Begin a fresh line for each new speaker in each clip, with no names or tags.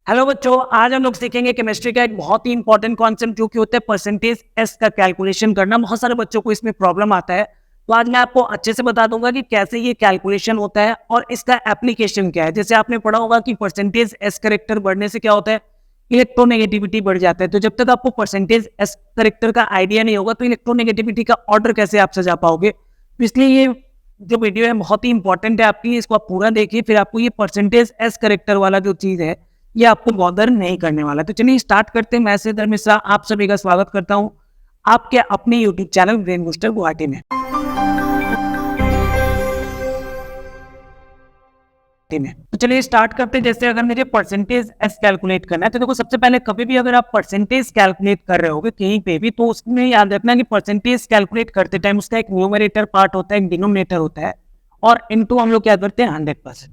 Hello बच्चों, आज हम लोग सीखेंगे केमिस्ट्री का एक बहुत ही इंपॉर्टेंट कॉन्सेप्ट जो कि होता है परसेंटेज एस का कैलकुलेशन करना। बहुत सारे बच्चों को इसमें प्रॉब्लम आता है, तो आज मैं आपको अच्छे से बता दूंगा कि कैसे ये कैलकुलेशन होता है और इसका एप्लीकेशन क्या है। जैसे आपने पढ़ा होगा कि परसेंटेज एस करेक्टर बढ़ने से क्या होता है, इलेक्ट्रोनेगेटिविटी बढ़ जाता है। तो जब तक आपको परसेंटेज एस करेक्टर का आइडिया नहीं होगा तो इलेक्ट्रोनेगेटिविटी का ऑर्डर कैसे आप सजा पाओगे। तो इसलिए ये जो वीडियो है बहुत ही इंपॉर्टेंट है आपकी, इसको आप पूरा देखिए, फिर आपको ये परसेंटेज एस करेक्टर वाला जो चीज़ है ये आपको बॉदर नहीं करने वाला। तो चलिए स्टार्ट करते हैं। मैं सिद्धार्थ मिश्रा आप सभी का स्वागत करता हूं आपके अपने YouTube channel brain booster Guwahati में। तो चलिए स्टार्ट करते हैं। जैसे अगर मुझे परसेंटेज एस कैलकुलेट करना है तो देखो, सबसे पहले कभी भी अगर आप परसेंटेज कैलकुलेट कर रहे होगे कहीं पे भी, तो उसमें याद रखना कि परसेंटेज कैलकुलेट करते टाइम उसका एक न्यूमरेटर पार्ट होता है, एक डिनोमिनेटर होता है, और इनटू हम लोग क्या करते हैं 100%।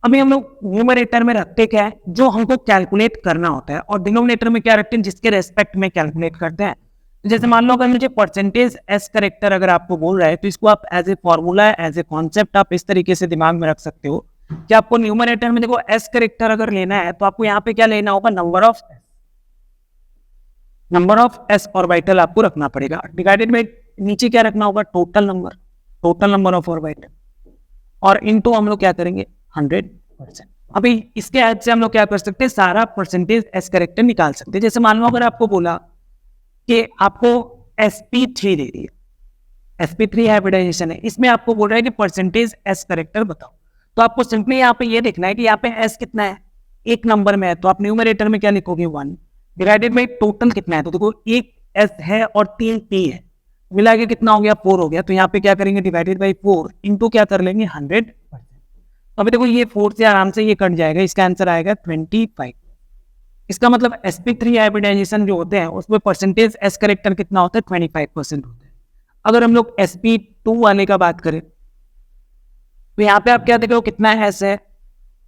अभी हम लोग न्यूमरेटर में रखते क्या है, जो हमको कैलकुलेट करना होता है, और डिनोमिनेटर में क्या रखते हैं, जिसके रेस्पेक्ट में कैलकुलेट करते हैं। जैसे मान लो अगर मुझे परसेंटेज एस करेक्टर अगर आपको बोल रहा है तो इसको आप as a formula, as a concept आप इस तरीके से दिमाग में रख सकते हो कि आपको न्यूमरेटर में देखो एस करेक्टर अगर लेना है तो आपको यहाँ पे क्या लेना होगा, नंबर ऑफ एस ऑर्बिटल आपको रखना पड़ेगा, डिवाइडेड बाय नीचे क्या रखना होगा, टोटल नंबर ऑफ ऑर्बिटल, और इनटू हम लोग क्या करेंगे 100%। अभी इसके ऐड से हम लोग क्या कर सकते हैं, सारा परसेंटेज एस करेक्टर निकाल सकते हैं। जैसे मान लो अगर आपको बोला कि आपको sp3 दे दी है, sp3 हाइब्रिडाइजेशन है, इसमें आपको बोल रहा है कि परसेंटेज एस करेक्टर बताओ, तो आपको सिंपली यहाँ पे ये देखना है कि यहाँ पे एस कितना है, एक नंबर में है, तो आप न्यूमरेटर में क्या लिखोगे 1, डिवाइडेड बाई टोटल कितना है, तो देखो एक एस है और 3 पी है, मिला के कितना हो गया 4 हो गया, तो यहाँ पे क्या करेंगे डिवाइडेड बाई 4 इंटू क्या कर लेंगे 100%। अभी देखो ये 4 से आराम से ये कट जाएगा, इसका आंसर आएगा 25। इसका मतलब sp3 हाइब्रिडाइजेशन जो होते हैं उसमें परसेंटेज एस करेक्टर कितना होता है, 25% होता है। अगर हम लोग sp2 वाले का बात करें तो यहाँ पे आप क्या देख रहे हो, कितना एस है,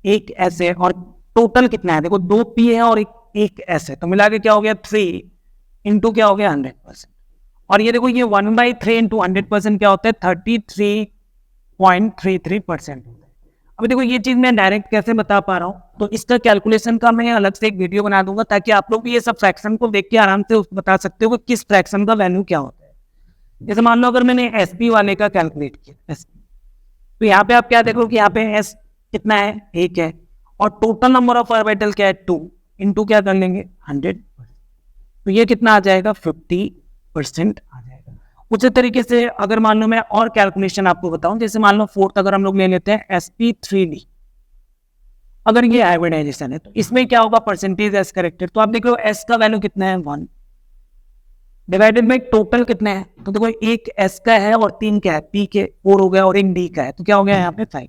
एक एस है, और टोटल कितना है, देखो 2 पी है और एक एस है, तो मिला के क्या हो गया 3 इंटू क्या हो गया 100%। और ये देखो ये 1/3 इंटू 100% क्या होता है, 33.33% होता है। अभी देखो ये चीज मैं डायरेक्ट कैसे बता पा रहा हूँ, तो इसका कैलकुलेशन का मैं अलग से एक वीडियो बना दूंगा ताकि आप लोग भी ये सब फ्रैक्शन को देख के आराम से बता सकते हो कि किस फ्रैक्शन का वैल्यू क्या होता है। जैसे मान लो अगर मैंने एसपी वाले का कैलकुलेट किया SP, तो यहाँ पे आप क्या देख रहे हो कि यहाँ पे एस कितना है, एक है, और टोटल नंबर ऑफ ऑर्बिटल क्या है 2 इंटू क्या कर लेंगे 100, तो ये कितना आ जाएगा 50% आ जाएगा। उसी तरीके से अगर मान लो मैं और कैलकुलेशन आपको बताऊं, जैसे मान लो फोर्थ अगर हम लोग ले लेते हैं sp3d, अगर ये हाइब्रिडाइजेशन है तो इसमें क्या होगा परसेंटेज एस करेक्टर, तो आप देख लो एस का वैल्यू कितना है 1, डिवाइडेड बाई टोटल कितना है, तो देखो एक एस का है और 3 क्या है, पी के 4 हो गया और एक डी का है, तो क्या हो गया यहाँ पे 5,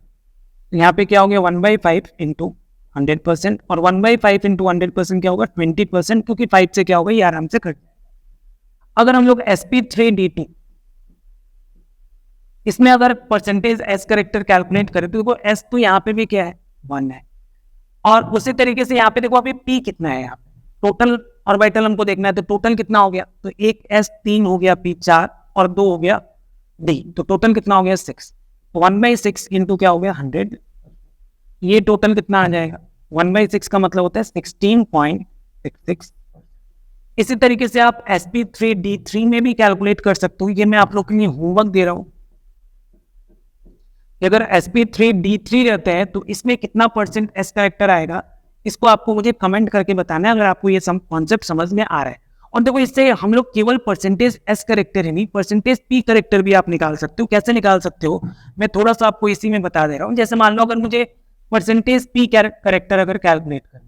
तो यहाँ पे क्या हो गया 1/5 इंटू 100%, और 1/5 इंटू 100% क्या होगा 20%, क्योंकि 5 से क्या होगा ये आराम से कट। अगर हम लोग sp3d2 इसमें अगर परसेंटेज एस करेक्टर कैलकुलेट करें तो देखो एस तो यहाँ पे भी क्या है 1 है, और उसी तरीके से यहाँ पे देखो अभी पी कितना है, यहाँ पे टोटल ऑर्बिटल हमको देखना है, तो टोटल कितना हो गया, तो एक एस 3 हो गया, पी 4 और 2 हो गया डी, तो टोटल कितना हो गया 6, 1/6 इंटू क्या हो गया 100, ये टोटल कितना आ जाएगा 1/6 का मतलब होता है 16.66। इसी तरीके से आप sp3d3 में भी कैलकुलेट कर सकते हो, ये मैं आप लोग के लिए होमवर्क दे रहा हूँ। अगर sp3d3 रहते हैं तो इसमें कितना परसेंट एस करेक्टर आएगा, इसको आपको मुझे कमेंट करके बताना है अगर आपको ये सब कॉन्सेप्ट समझ में आ रहा है। और देखो इससे हम लोग केवल परसेंटेज एस करेक्टर ही नहीं, परसेंटेज पी करेक्टर भी आप निकाल सकते हो। कैसे निकाल सकते हो मैं थोड़ा सा आपको इसी में बता दे रहा हूँ। जैसे मान लो अगर मुझे परसेंटेज पी करेक्टर अगर कैलकुलेट करना है,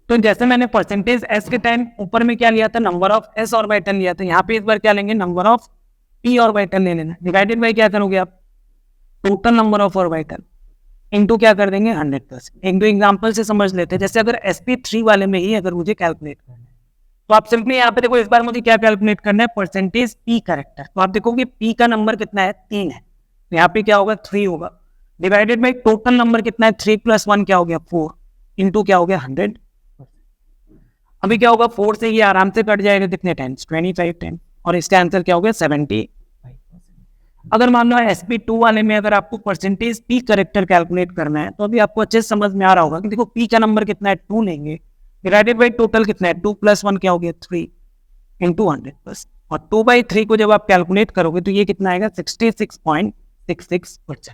तो जैसे मैंने परसेंटेज एस के टाइम ऊपर में क्या लिया था, नंबर ऑफ एस ऑर्बिटल लिया था, यहाँ पे इस बार क्या लेंगे नंबर ऑफ पी ऑर्बिटल ले लेना, डिवाइडेड बाय क्या करोगे आप total number of orbital into क्या कर देंगे 100%। एक दो एग्जांपल से समझ लेते हैं। जैसे अगर sp3 वाले में ही अगर मुझे कैलकुलेट करना है तो आप सिंपली यहाँ पे देखो, इस बार मुझे क्या कैलकुलेट करना है परसेंटेज पी करेक्टर, तो आप देखोगे पी का नंबर कितना है 3 है, तो यहाँ पे क्या होगा 3 होगा, डिवाइडेड बाई टोटल नंबर कितना है 3 + 1 क्या हो गया 4 इंटू क्या हो गया 100। अभी क्या होगा 4 से ये आराम से कट जाएगा कितने टाइम्स 25 टाइम, और इसका आंसर क्या हो गया 75। अगर मान लो sp2 वाले में अगर आपको परसेंटेज p करेक्टर कैलकुलेट करना है तो अभी आपको अच्छे से समझ में आ रहा होगा कि देखो p का नंबर कितना है 2 लेंगे डिवाइडेड बाई टोटल कितना है 2 + 1 क्या हो गया 3 इंटू 100 और 2/3 को जब आप कैलकुलेट करोगे तो ये कितना आएगा 66.66%।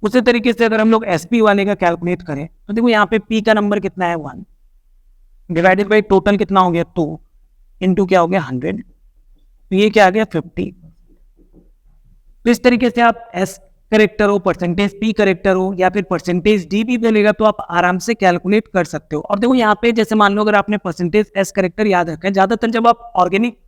उसी तरीके से अगर हम लोग SP वाले का कैलकुलेट करें तो देखो यहाँ पे P का नंबर कितना है 1 डिवाइडेड बाई टोटल कितना हो गया 2 इंटू क्या हो गया 100 तो ये क्या आ गया 50। तो इस तरीके से आप S करेक्टर हो परसेंटेज P करेक्टर हो या फिर परसेंटेज D भी मिलेगा तो आप आराम से कैलकुलेट कर सकते हो। और देखो यहाँ पे जैसे मान लो अगर आपने परसेंटेज S करेक्टर याद रखा है, ज्यादातर जब आप ऑर्गेनिक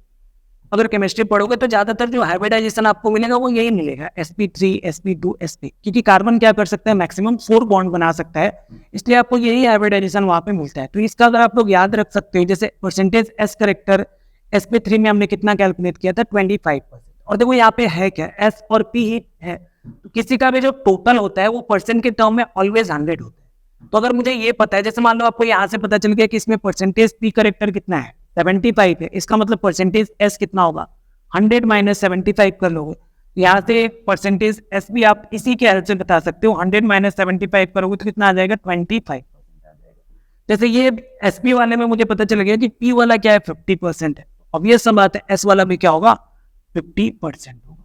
अगर केमिस्ट्री पढ़ोगे तो ज्यादातर जो हाइब्रिडाइजेशन आपको मिलेगा वो यही मिलेगा sp3 sp2 sp, क्योंकि कार्बन क्या कर सकता है मैक्सिमम 4 बॉन्ड बना सकता है, इसलिए आपको यही हाइब्रिडाइजेशन वहां पे मिलता है। तो इसका अगर आप लोग याद रख सकते हो जैसे परसेंटेज S करेक्टर sp3 में हमने कितना कैलकुलेट किया था 25%। और देखो यहाँ पे है क्या S और P ही है, तो किसी का भी जो टोटल होता है वो परसेंट के टर्म में ऑलवेज 100 होता है। तो अगर मुझे ये पता है जैसे मान लो आपको यहाँ से पता चल गया कि इसमें परसेंटेज P करेक्टर कितना है 75 है, इसका मतलब परसेंटेज S कितना होगा 100 - 75 कर लोगे, यहाँ से परसेंटेज S भी आप इसी के हेल्प से बता सकते हो 100 - 75 करोगे तो कितना आ जाएगा 25। जैसे ये SP वाले में मुझे पता चल गया कि P वाला क्या है 50% है, ऑब्वियस सा बात है S वाला भी क्या होगा 50% होगा,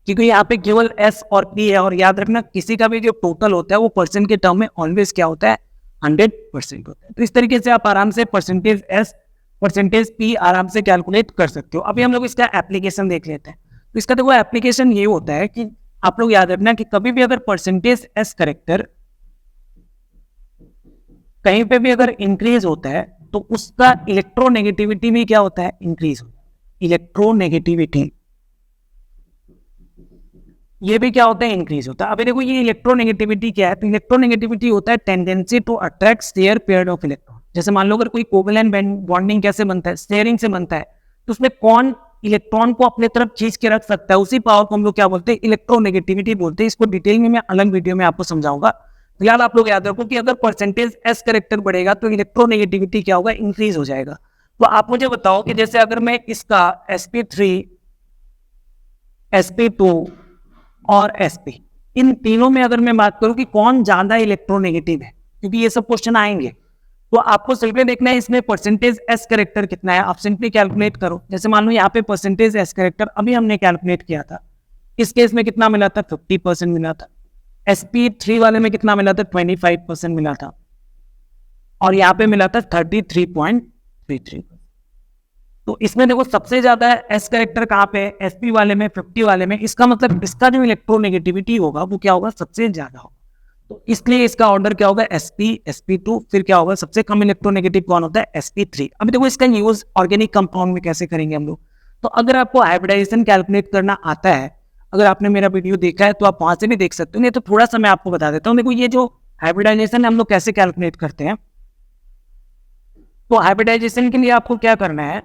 क्योंकि यहाँ पे केवल S और P है। और याद रखना किसी का भी जो टोटल होता है वो परसेंट के टर्म में ऑलवेज क्या होता है 100% होता है। तो इस तरीके से आप आराम से परसेंटेज S परसेंटेज P आराम से कैलकुलेट कर सकते हो। अभी हम लोग इसका एप्लीकेशन देख लेते हैं। तो इसका देखो एप्लीकेशन ये होता है कि आप लोग याद रखना कि कभी भी अगर परसेंटेज S करेक्टर कहीं पे भी अगर इंक्रीज होता है तो उसका इलेक्ट्रोनेगेटिविटी भी क्या होता है इंक्रीज होता है। इलेक्ट्रोनेगेटिविटी ये भी क्या होता है इंक्रीज होता है। अभी देखो ये इलेक्ट्रोनेगेटिविटी क्या है, तो इलेक्ट्रोनेगेटिविटी होता है tendency to attract share pair of electron. जैसे मान लो अगर कोई कोवेलेंट बॉन्डिंग कैसे बनता है शेयरिंग से बनता है, तो उसमें कौन इलेक्ट्रॉन को अपने तरफ खींच के रख सकता है, उसी पावर को हम लोग क्या बोलते हैं इलेक्ट्रोनेगेटिविटी बोलते हैं। इसको डिटेल में मैं अलग वीडियो में आपको समझाऊंगा। तो यार आप लोग याद रखो कि अगर परसेंटेज S करेक्टर बढ़ेगा तो इलेक्ट्रोनेगेटिविटी क्या होगा इंक्रीज हो जाएगा। तो आप मुझे बताओ कि जैसे अगर मैं इसका sp3 sp2 और sp इन तीनों में अगर मैं बात करूं कि कौन ज्यादा इलेक्ट्रोनेगेटिव है, क्योंकि ये सब क्वेश्चन आएंगे, तो आपको सिंपली देखना है इसमें परसेंटेज S करेक्टर कितना है। आप सिंपली कैलकुलेट करो। जैसे मान लो यहाँ पे परसेंटेज S करेक्टर अभी हमने कैलकुलेट किया था, इस केस में कितना मिला था 50% मिला था, sp3 वाले में कितना मिला था 25% मिला था, और यहाँ पे मिला था 33.33। तो इसमें देखो सबसे ज्यादा S करेक्टर कहाँ पे है sp वाले में 50 वाले में, इसका मतलब इसका जो इलेक्ट्रोनेगेटिविटी होगा वो क्या होगा सबसे ज्यादा होगा। तो इसलिए इसका ऑर्डर क्या होगा sp sp2, फिर क्या होगा सबसे कम इलेक्ट्रोनेगेटिव कौन होता है sp3। अभी देखो इसका यूज ऑर्गेनिक कंपाउंड में कैसे करेंगे हम लोग। तो अगर आपको हाइब्रिडाइजेशन कैलकुलेट करना आता है, अगर आपने मेरा वीडियो देखा है तो आप वहां से भी देख सकते हो, नहीं तो थोड़ा सा मैं आपको बता देता हूँ। देखो ये जो हाइब्रिडाइजेशन हम लोग कैसे कैलकुलेट करते हैं, तो हाइब्रिडाइजेशन के लिए आपको क्या करना है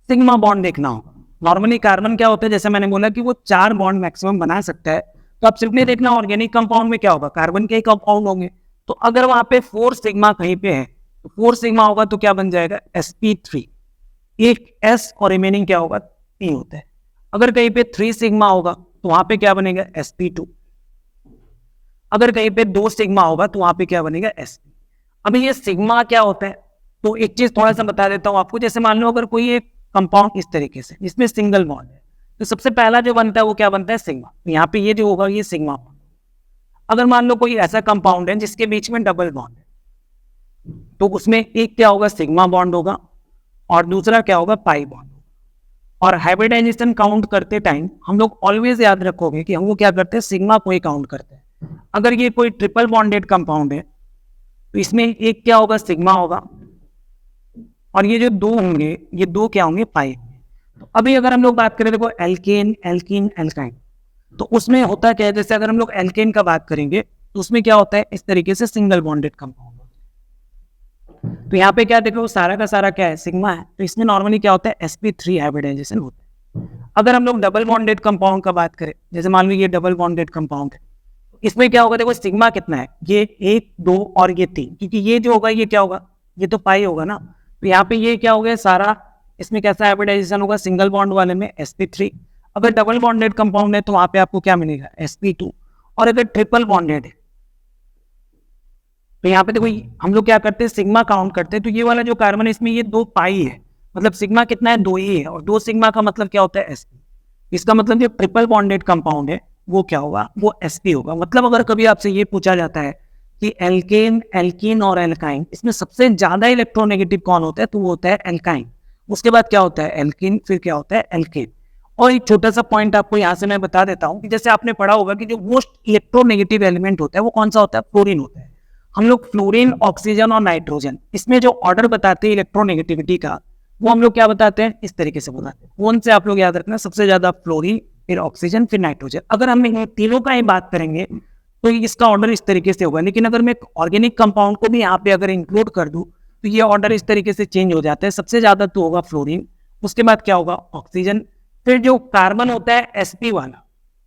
सिग्मा बॉन्ड देखना होगा। नॉर्मली कार्बन क्या होता है जैसे मैंने बोला कि वो 4 बॉन्ड मैक्सिमम बना सकता है, तो आप सिंपली देखना ऑर्गेनिक कंपाउंड में क्या होगा कार्बन के कंपाउंड होंगे। तो अगर वहां पे 4 सिग्मा कहीं पे है तो 4 सिग्मा होगा तो क्या बन जाएगा sp3, एक S और रिमेनिंग क्या होगा P होता है। अगर कहीं पे 3 सिग्मा होगा तो वहां पे क्या बनेगा sp2, अगर कहीं पे 2 सिग्मा होगा तो वहां पे क्या बनेगा sp। अभी ये सिग्मा क्या होता है, तो एक चीज थोड़ा सा बता देता हूँ आपको। जैसे मान लो अगर कोई एक कंपाउंड इस तरीके से जिसमें सिंगल बॉन्ड है, तो सबसे पहला जो बनता है वो क्या बनता है सिग्मा। तो यहाँ पे ये जो होगा ये सिग्मा बॉन्ड। अगर मान लो कोई ऐसा कंपाउंड है जिसके बीच में डबल बॉन्ड है, तो उसमें एक क्या होगा सिग्मा बॉन्ड होगा और दूसरा क्या होगा पाई बॉन्ड। और हाइब्रिडाइजेशन काउंट करते टाइम हम लोग ऑलवेज याद रखोगे कि हम लोग क्या करते हैं सिग्मा को ही काउंट करते हैं। अगर ये कोई ट्रिपल बॉन्डेड कंपाउंड है तो इसमें एक क्या होगा सिग्मा होगा और ये जो 2 होंगे ये 2 क्या होंगे पाई होंगे। तो अभी अगर हम लोग बात करें देखो एल्केन एल्कीन एल्काइन, तो उसमें होता क्या है, जैसे अगर हम लोग एल्केन का बात करेंगे तो उसमें क्या होता है इस तरीके से सिंगल बॉन्डेड कंपाउंड। तो यहाँ पे क्या देखो सारा का सारा क्या है सिग्मा है, तो इसमें नॉर्मली क्या होता है sp3 हाइब्रिडाइजेशन होता है। अगर हम लोग डबल बॉन्डेड कंपाउंड का बात करें, जैसे मान लो ये डबल बॉन्डेड कंपाउंड है, इसमें क्या होगा देखो सिग्मा कितना है ये 1 2 और ये 3, क्योंकि ये जो होगा ये क्या होगा ये तो पाई होगा ना। तो यहाँ पे ये क्या हो गया सारा, इसमें कैसा हाइब्रिडाइजेशन होगा सिंगल बॉन्ड वाले में sp3। अगर डबल बॉन्डेड कंपाउंड है तो वहां पे आपको क्या मिलेगा, sp2। और अगर ट्रिपल बॉन्डेड है तो यहाँ पे देखो हम लोग क्या करते हैं, सिग्मा काउंट करते हैं। तो ये वाला जो कार्बन है इसमें ये 2 पाई है, मतलब सिग्मा कितना है, 2 ही है, और 2 सिग्मा का मतलब क्या होता है, sp। इसका मतलब जो ट्रिपल बॉन्डेड कंपाउंड है वो क्या होगा, वो sp होगा। मतलब अगर कभी आपसे ये पूछा जाता है कि एल्केन, एल्कीन और एल्काइन, इसमें सबसे ज्यादा इलेक्ट्रोनेगेटिव कौन होता है, तो वो होता है एल्काइन। उसके बाद क्या होता है, एल्कीन, फिर क्या होता है, एल्केन। और एक छोटा सा पॉइंट आपको यहाँ से मैं बता देता हूँ कि जैसे आपने पढ़ा होगा कि जो मोस्ट इलेक्ट्रोनेगेटिव एलिमेंट होता है वो कौन सा होता है, फ्लोरीन होता है। हम लोग फ्लोरीन, ऑक्सीजन और नाइट्रोजन, इसमें जो ऑर्डर बताते हैं इलेक्ट्रोनेगेटिविटी का, वो हम लोग क्या बताते हैं, इस तरीके से बताते हैं। कौन से आप लोग याद रखना, सबसे ज्यादा फ्लोरीन, फिर ऑक्सीजन, फिर नाइट्रोजन। अगर हम इन तीनों का ही बात करेंगे तो इसका ऑर्डर इस तरीके से होगा। लेकिन अगर मैं ऑर्गेनिक कंपाउंड को भी यहाँ पे अगर इंक्लूड कर दूं तो ये ऑर्डर इस तरीके से चेंज हो जाता है। सबसे ज्यादा तो होगा फ्लोरीन, उसके बाद क्या होगा, ऑक्सीजन, फिर जो कार्बन होता है sp वाला,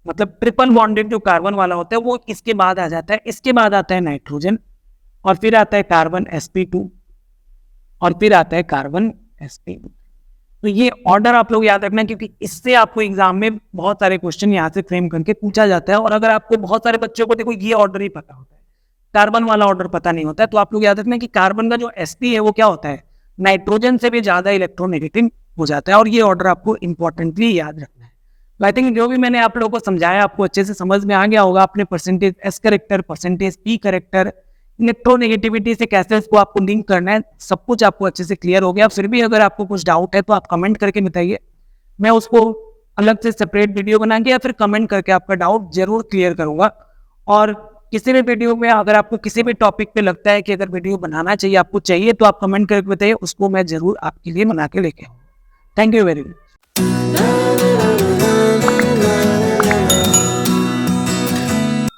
मतलब ट्रिपल बॉन्डेड जो कार्बन वाला होता है वो इसके बाद आ जाता है। इसके बाद आता है नाइट्रोजन, और फिर आता है कार्बन sp2, और फिर आता है कार्बन sp। तो ये ऑर्डर आप लोग याद रखना, क्योंकि इससे आपको एग्जाम में बहुत सारे क्वेश्चन यहाँ से फ्रेम करके पूछा जाता है। और अगर आपको, बहुत सारे बच्चों को देखो ये ऑर्डर ही पता होता है, कार्बन वाला ऑर्डर पता नहीं होता है, तो आप लोग याद रखना कि कार्बन का जो sp है वो क्या होता है, नाइट्रोजन से भी ज्यादा इलेक्ट्रोनेगेटिव हो जाता है। और ये ऑर्डर आपको इंपॉर्टेंटली याद रखना है। तो आई थिंक जो भी मैंने आप लोगों को समझाया आपको अच्छे से समझ में आ गया होगा। आपने percentage s character, percentage p character, electronegativity से कैसे इसको आपको लिंक करना है, सब कुछ आपको अच्छे से क्लियर हो गया। फिर भी अगर आपको कुछ डाउट है तो आप कमेंट करके बताइए, मैं उसको अलग से सेपरेट वीडियो बना के या फिर कमेंट करके आपका डाउट जरूर क्लियर करूंगा। और किसी भी वीडियो में अगर आपको किसी भी टॉपिक पे लगता है कि अगर वीडियो बनाना चाहिए, आपको चाहिए, तो आप कमेंट करके बताइए, उसको मैं जरूर आपके लिए बना के लेके आऊँ। Thank you very much.